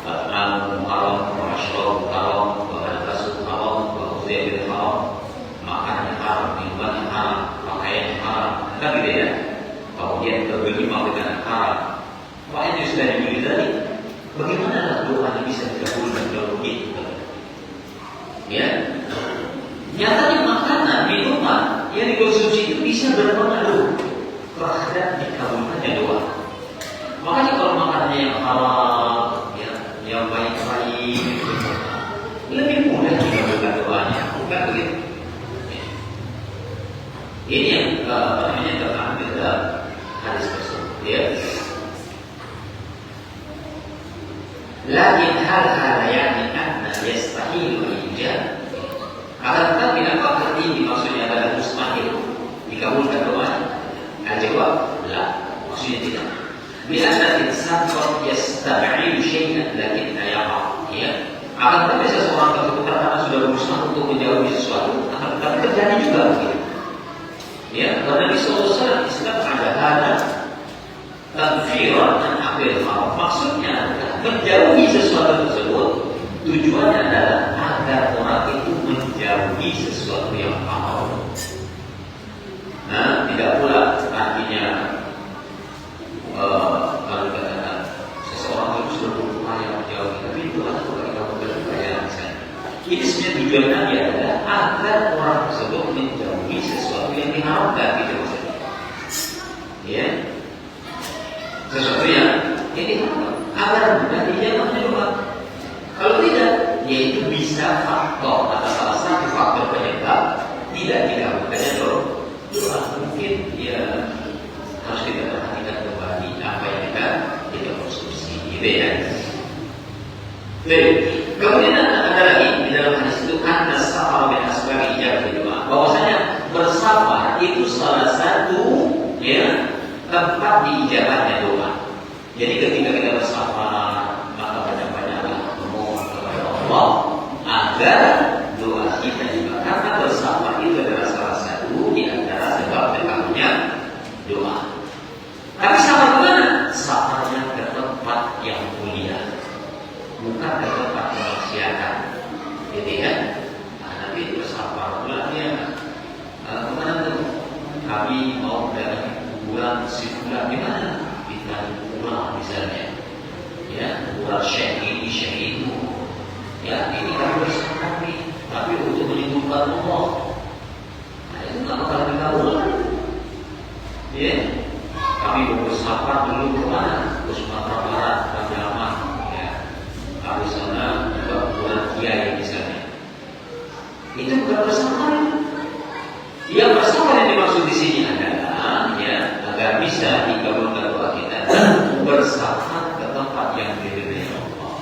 al-haram, al-mashrab haram, al-kasut haram, al-uzayah haram, makanan haram, minuman haram, pakaian haram, kan gitu ya. Kemudian bergelima dengan haram. Pak itu sudah dibeli tadi. Bagaimana doa ini bisa dikabulkan kalau begitu? Nyatanya makanan, minuman yang dikonsumsi itu bisa berpengaruh terhadap dikabulkannya doa. Makanya kalau makanannya yang halal, yang baik-baik, lebih mudah dikabulkan doanya, bukan begitu? Ini yang terkandung dalam hadis tersebut. Lakin hal-hal yang anna yastahil ijab. Akan tetapi apakah ini maksudnya adalah mustahil dikabulkan doanya? Al-jawab, la, maksudnya tidak. Bi'anna insan qad yastab'idu syai'an lakin la yaqa. Akan tetapi seseorang tersebut karena sudah berusaha untuk menjauhi sesuatu, akan tetapi terjadi juga begitu. Karena Nabi SAW Islam ada tanfiran dan akhir haram. Maksudnya adalah menjauhi sesuatu tersebut. Tujuannya adalah agar orang itu menjauhi sesuatu yang haram. Tidak pula artinya kalau dikatakan seseorang itu sudah berupaya menjauhi, tapi itu atau kita berupaya misalnya. Ini sebenarnya tujuan Nabi adalah agar orang tersebut menjauhi sesuatu yang diharamkan, gitu maksudnya. Sesuatu yang diharamkan agar mudah dijauhkan doa. Kalau tidak, yaitu bisa faktor atau salah satu faktor penyebab tidak dikabulkannya doa. Mungkin harus kita perhatikan kembali apa yang kita konsumsi, gitu ya. Kemudian ada lagi di dalam hadis itu anna safar min asbab ijabah doa. Bahwasanya bersafar itu salah satu tempat diijabahnya doa. Jadi ketika kita bersafar, maka banyak-banyaklah memohon kepada Allah agar doa kita juga, karena bersafar itu adalah salah satu di antara sebab terkabulnya doa. Tapi safar kemana? Safarnya ke tempat yang mulia, bukan ke tempat kemaksiatan. Jadi nanti bersafar pulangnya kemana tuh? Kami mau dari bulan sebulan di mana? Kita pulang misalnya, bulan syekh ini syekh itu, ini kami bersafar nih, tapi untuk menyembuhkan Allah. Itu nggak bakal dikabulkan. Kami mau bersafar dulu ke mana? Ke Sumatera Barat, ke Yaman, habis sana juga bulan Kiai misalnya. Itu bukan bersafar. Yang bersafar yang dimaksud di sini adalah agar bisa dikabulkan doa kita bersafar ke tempat yang diridhai Allah.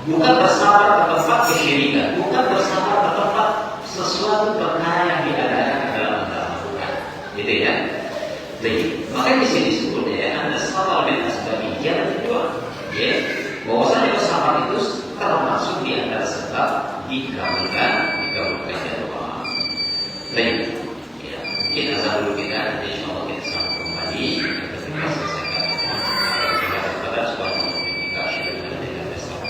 Bukan bersafar ke tempat kesyirikan, bukan bersafar ke tempat sesuatu perkara yang diadakan dalam agama, bukan. Gitu ya. Jadi, makanya di sini disebutnya ada safar min asbab ijabah doa. Bahwasanya bersafar itu termasuk di antara sebab dikabulkannya doa. Baik, kita dulu kita, insya Allah kita sambung kembali ketika selesai kita kepada suatu komunikasi dengan Islam.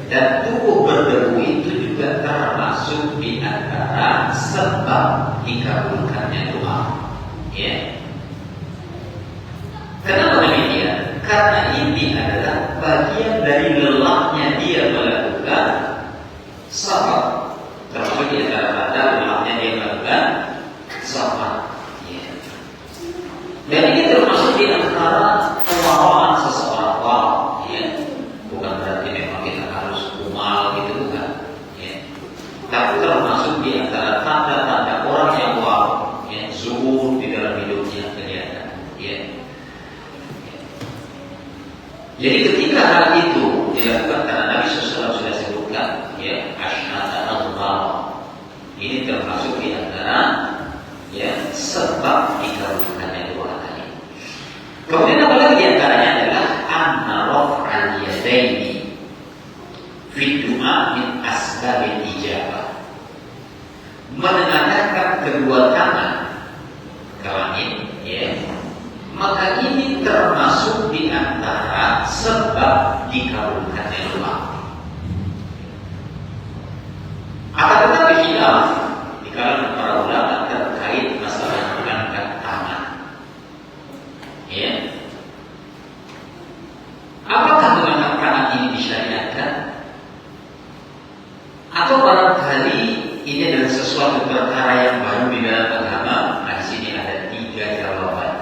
Dan tubuh berdebu itu juga termasuk di antara sebab dikabulkannya doa. Ya. Kenapa demikian? Karena ini adalah bagian dari lelahnya dia melakukan sabar. Termasuk di antara kata lelahnya dia melakukan sabar. Ya. Dan ini termasuk di antara kewaraan seseorang. Ya. Bukan berarti memang kita harus kumal gitu, bukan. Ya. Tapi termasuk di antara tanda-tanda orang yang waro, ya, zuhur di dalam hidupnya kelihatan. Ya. Jadi ketika hal itu dilakukan karena Nabi SAW sudah sebutkan, ya, asyhada al-ghara. Ini termasuk di antara, ya, sebab dikabulkannya doa tadi. Kemudian apa lagi di antaranya adalah anna raf'al yadaini fi du'a min asbabil ijabah. Mengangkat kedua tangan ke langit, ya, maka ini termasuk di antara sebab dikabulkannya doa. Akan tetapi khilaf di kalangan para ulama terkait masalah mengangkat tangan. Ya. Apakah mengangkat tangan ini disyariatkan? Atau barangkali ini adalah sesuatu perkara yang baru di dalam agama? Nah, di sini ada 3 jawaban.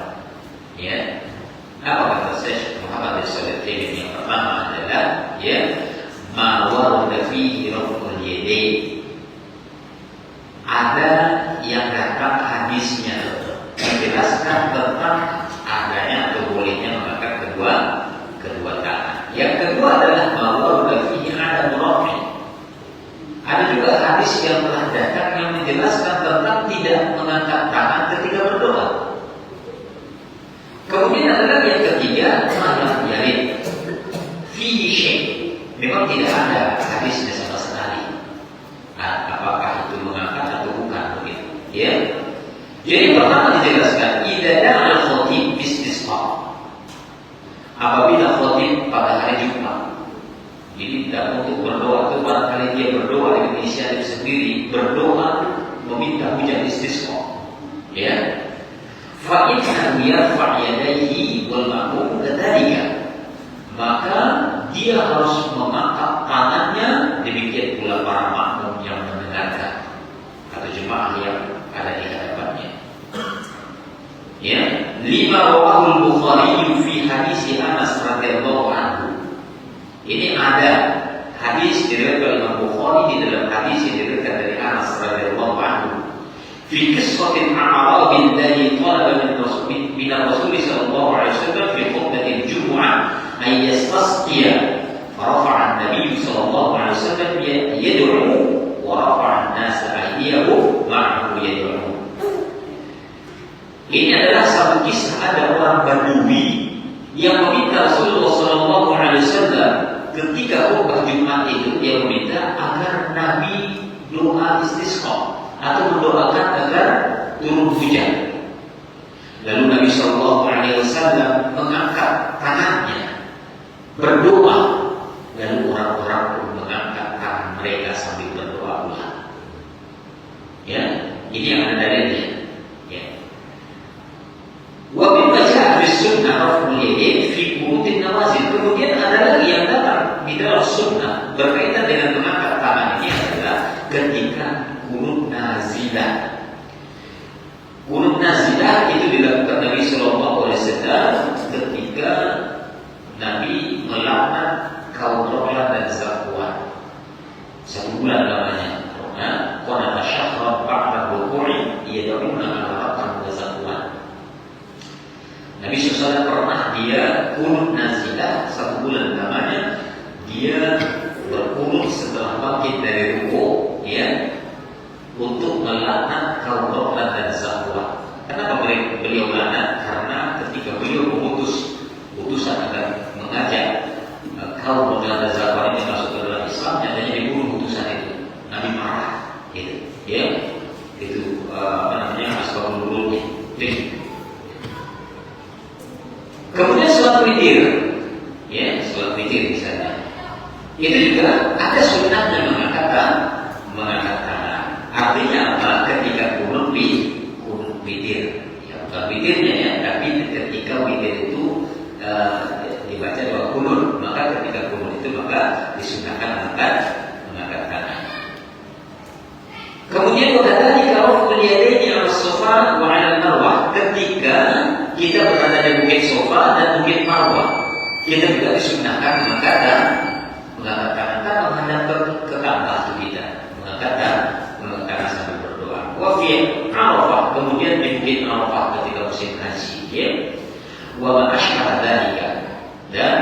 Ya, apa kata Syekh Muhammad As-Salatin? Yang pertama adalah, ya, ma warada fihi raf'ul yadain. Ada yang datang hadisnya menjelaskan tentang adanya atau bolehnya mengangkat kedua tangan. Yang kedua adalah ma warada fihi adam rafi'. Ada juga hadis yang telah datang yang menjelaskan tentang tidak mengangkat tangan ketika berdoa. Kemudian adalah yang ketiga, malam yarid fihi syai'. Memang tidak ada hadisnya sama sekali. Apakah itu mengangkat atau bukan begitu? Ya. Jadi pertama dijelaskan idza da'a al-khatib bistisqa. Apabila khatib pada hari Jumat, jadi tidak untuk berdoa itu barangkali dia berdoa dengan inisiatif sendiri, berdoa meminta hujan istisqa. Ya. Fa'innahu yarfa' yadayhi wal ma'mum kadzalika. Maka dia harus mengangkat tangannya, demikian pula para makmum yang mendengarkan atau jemaah yang ada di hadapannya. Ya, lima rawahul Bukhari fi hadis Anas radhiyallahu anhu. Ini ada hadis diriwayatkan oleh Imam Bukhari di dalam hadis yang diriwayatkan dari Anas radhiyallahu anhu. Fi qissatil a'rab alladhi talaba min Rasul sallallahu alaihi wasallam fi khutbatil Jumu'ah ay yastasqiya farafa'a an-nabiy sallallahu alaihi wasallam yad'u wa rafa'a an-nas aydiyahu ma'ahu yad'u. Ini adalah satu kisah ada orang Badui yang meminta Rasulullah sallallahu alaihi wasallam ketika khutbah Jumat itu, dia meminta agar Nabi doa istisqa atau mendoakan agar turun hujan. Lalu Nabi sallallahu alaihi wasallam mengangkat tangannya berdoa, lalu orang-orang pun mengangkat tangan mereka sambil berdoa pula. Ya, ini yang ada dalilnya. Ya. Wa mimma ja'a fi sunnah raf'ul yadain fi qunutin nawazil. Kemudian ada lagi yang datang di dalam sunnah berkaitan dengan mengangkat tangan ini adalah ketika qunut nazilah. Qunut nazilah itu dilakukan Nabi sallallahu alaihi wasallam ketika Nabi melaknat kaum Rohlah dan Zakwan. 1 bulan namanya. Qanata syahran ba'da ruku'i yad'una ala raqam wa Zakwan. Nabi SAW pernah dia qunut nazilah 1 bulan namanya. Dia berqunut setelah bangkit dari ruku', ya, untuk melaknat kaum Rohlah dan Zakwan. Kenapa beliau melaknat? Karena ketika beliau memutus utusan agar mengajak kaum Rohlah dan Zakwan ini masuk ke dalam Islam, nyatanya dibunuh utusan itu. Nabi marah, gitu, ya, itu asbabun nuzulnya. Kemudian sholat witir, ya, sholat witir misalnya, itu juga ada sunnahnya mengangkat tangan. Artinya apa? Ketika qunut dibaca dua kunut, maka ketika kunut itu maka disunahkan mengangkat tangan. Kemudian berkata kalau yadaini ala sofa wa ala marwah, ketika kita berada di bukit sofa dan bukit marwah, kita juga disunahkan mengangkat tangan menghadap ke Ka'bah kita, mengangkat tangan sambil berdoa. Wa fi Arafah, kemudian di bukit Arafah ketika musim haji, ya. Wa ma asyara dzalika, dan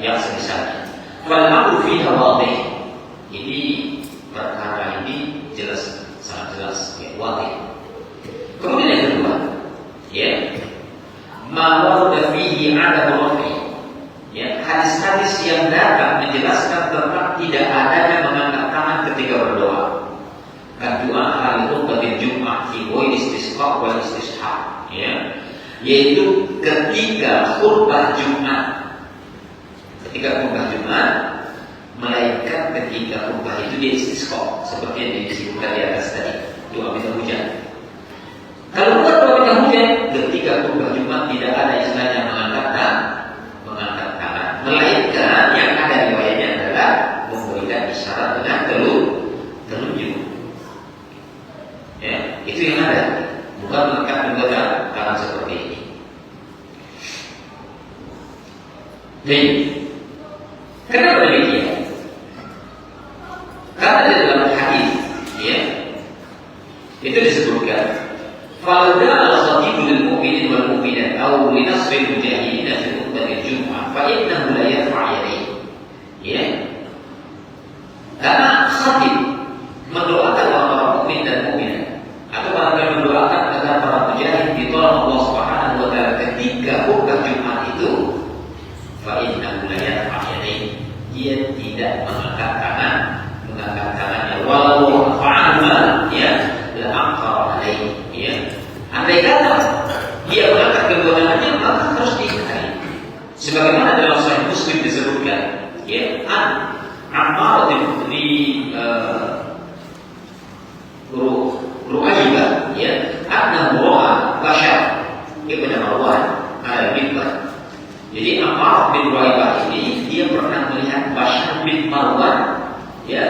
yang semisalnya. Fal amru fiha wadih. Ini perkara ini jelas, sangat jelas, ya, wadih. Kemudian yang kedua, ya, ma warada fihi adab rafi. Ya, hadis-hadis yang datang menjelaskan tentang tidak adanya mengangkat tangan ketika berdoa. Kan doa hal itu pada Jumat fi wa istisqa wal istisha, ya, yaitu ketika khutbah Jumat. Ketika khutbah Jumat, melainkan ketika khutbah itu dia istisqa, seperti yang disebutkan di atas tadi, doa minta hujan. Kalau bukan doa minta hujan, ketika khutbah Jumat tidak ada istilahnya mengangkat tangan, melainkan yang ada riwayatnya adalah memberikan isyarat dengan telunjuk. Ya, itu yang ada, bukan mengangkat kedua tangan seperti ini. Baik. Kenapa demikian? Karena di dalam hadis, ya, itu disebutkan, "Fala al-khatibu lil mu'minin wal mu'minat aw li nasbil mujahidin fi khutbatil Jum'ah fa innahu la yarfa' yadayhi." Ya. Karena khatib mendoakan orang-orang mukmin dan mukminat, atau barangkali mendoakan agar para mujahid ditolong Allah Subhanahu wa taala ketika khutbah Jumat itu, fa innahu la yarfa' yadayhi, dia tidak mengangkat tangannya, walau fa'alma, ya, la aqra alaihi, ya. Andai kata dia mengangkat kedua tangannya, maka harus diingkari. Sebagaimana dalam Sahih Muslim disebutkan, ya, Ammar di Ru'aibah, ya, anna ra'a bashar ibn Marwan ala al-mimbar. Jadi Ammar bin Ru'aibah ini dia pernah melihat Bashar bin Marwan, ya,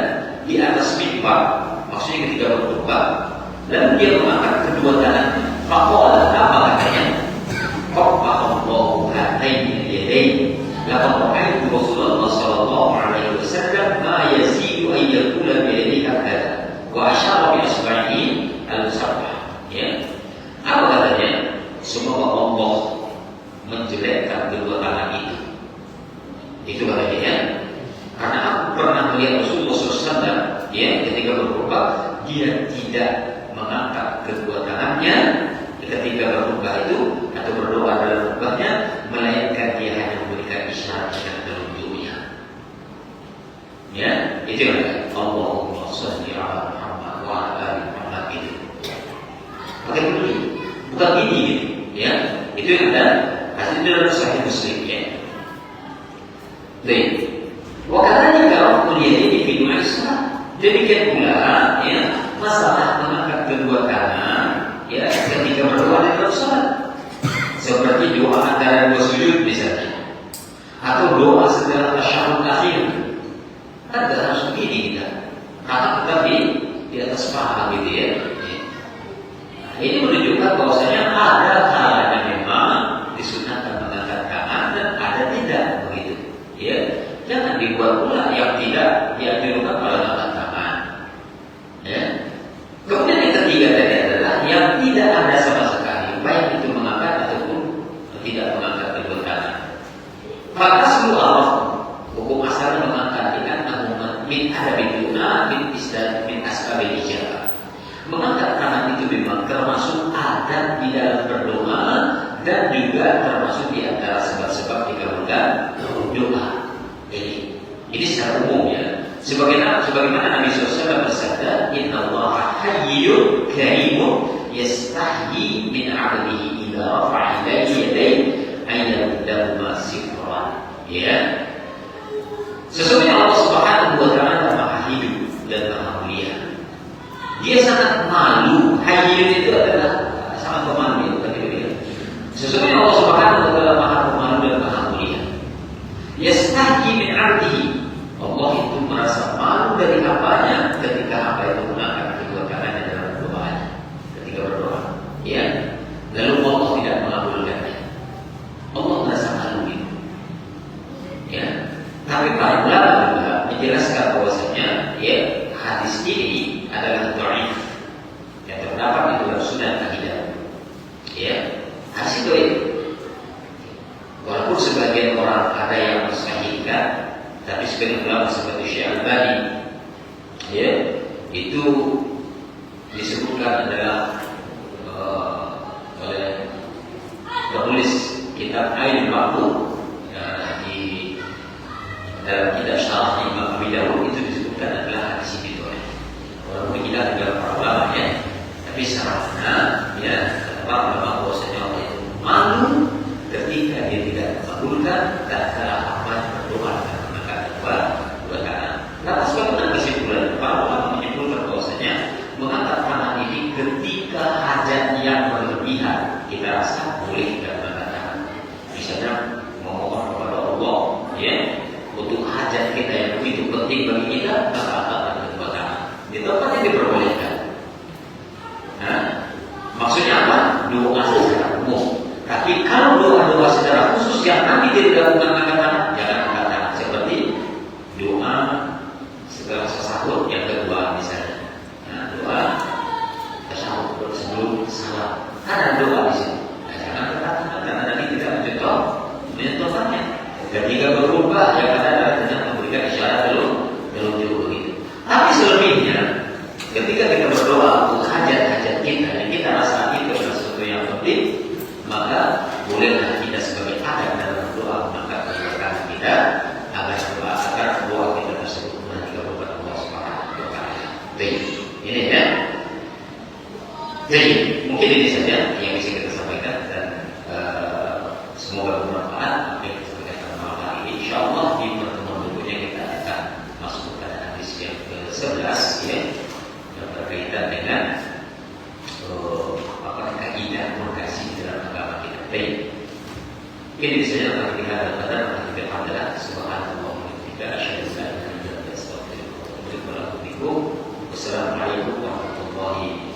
di atas mimbar, maksudnya ketika berkhutbah, dan dia mengangkat kedua tangannya. Faqala, apa katanya? Qabbahallahu hataini yadaini. Laqad ra'aytu Rasulullah sallallahu alaihi wasallam ma yazidu an yaqula bi yadihi hakadha wa asyara bi asba'ihi al-musabbah. Ya. Apa katanya? Semoga Allah menjelekkan kedua tangan itu. Itu katanya, ya. Karena aku pernah melihat Rasulullah SAW, ya, ketika berkhutbah, dia tidak mengangkat kedua tangannya ketika berkhutbah itu atau berdoa dalam khutbahnya, melainkan dia hanya memberikan isyarat dengan telunjuknya. Ya, itu yang Allahumma shalli ala Muhammad wa ala ali Muhammad itu. Pakai telunjuk, bukan gini, gitu, ya. Itu yang ada hadis dalam Sahih Muslim, ya. Baik. Wa kadzalika raf'ul yadaini fi du'a salat. Demikian pula, ya, masalah mengangkat kedua tangan, ya, ketika berdoa di dalam salat. Seperti doa antara dua sujud misalnya, atau doa setelah tasyahud akhir. Kan tidak harus begini kita. Kata di atas paha, gitu, ya. Nah, ini menunjukkan bahwasanya ada kalanya memang disunahkan mengangkat tangan dan ada tidak, begitu, ya. Jangan dibuat pula yang tidak dianjurkan pada angkat tangan, ya. Kemudian yang ketiga tadi adalah yang tidak ada sama sekali, baik itu mengangkat ataupun tidak mengangkat kedua tangan. Maka semua Allah hukum asalnya mengangkat dengan min adabiduna min asbabil ijabah. Mengangkat tangan itu memang termasuk adab di dalam berdoa dan juga termasuk di antara sebab-sebab dikabulkan doa. Ini secara umum, ya. Sebagaimana Nabi SAW bersabda, Inna Allah hayyun karimun yastahyi min 'abdihi idza rafa'a ilayhi yadayhi ayyadahuma sifran. Ya. Sesungguhnya Allah Subhanahu wa taala Maha hidup dan Maha mulia. Dia sangat malu. Hayyun itu adalah sangat pemalu, ya, bukan demikian. Sesungguhnya Allah Subhanahu wa taala Maha pemalu dan Maha mulia. Tapi para ulama juga menjelaskan bahwasanya ya hadis ini adalah dhaif. Yang terdapat di dalam Sunan Ahidah. Ya, hadis itu ya. Walaupun sebagian orang ada yang mensahihkan, tapi sebagian ulama seperti Syekh Al-Albani ya, itu disebutkan adalah oleh penulis kitab Ainul Ma'bud di dalam kitab Syarah Imam Abi Dawud itu disebutkan adalah hadis itu. Walaupun kita adalah para ulama ya, tapi secara ya para ulama bahwasanya orang itu malu ketika dia tidak mengabulkan kata apa yang berdoa dengan mengatakan dua kata. Lantas bagaimana kesimpulan? Para ulama menyimpulkan bahwasanya mengangkat tangan ini ketika hajat yang berlebihan kita rasa boleh kita mengatakan. Misalnya memohon kepada Allah, ya, untuk hajat kita yang begitu penting bagi kita, maka akan kedua tangan. Di tempat yang diperbolehkan. Nah, maksudnya apa? Doa secara umum. Tapi kalau doa-doa secara khusus yang nanti tidak dilakukan angkat tangan, jangan angkat tangan. Seperti doa segala sesahut yang kedua misalnya. Nah, doa tasyahud sebelum salam. Ada doa di sini. Nah, jangan angkat tangan karena nanti tidak menyentuhkannya. Ketika berubah, yang ada dengan memberikan isyarat belum cukup begitu. Tapi selebihnya, ketika kita berdoa untuk hajat-hajat kita yang kita rasa itu adalah sesuatu yang penting, maka bolehlah kita sebagai adab dalam doa mengangkat kedua tangan kita agar doa kita tersebut dikabulkan Allah Subhanahu wa taala. Baik, ini ya. Jadi mungkin ini saja yang bisa kita sampaikan dan semoga bermanfaat. Apa yang kita sampaikan malam hari ini, insyaallah di pertemuan berikutnya kita akan masuk pada hadis yang ke-11 ya, yang berkaitan dengan kaidah komunikasi dalam agama kita. Baik. Ini saja akan kita hadapkan pada adalah subhanallah wa bihamdihi asyhadu an la ilaha illa anta astaghfiruka wa atubu ilaik. Wassalamualaikum warahmatullahi wabarakatuh.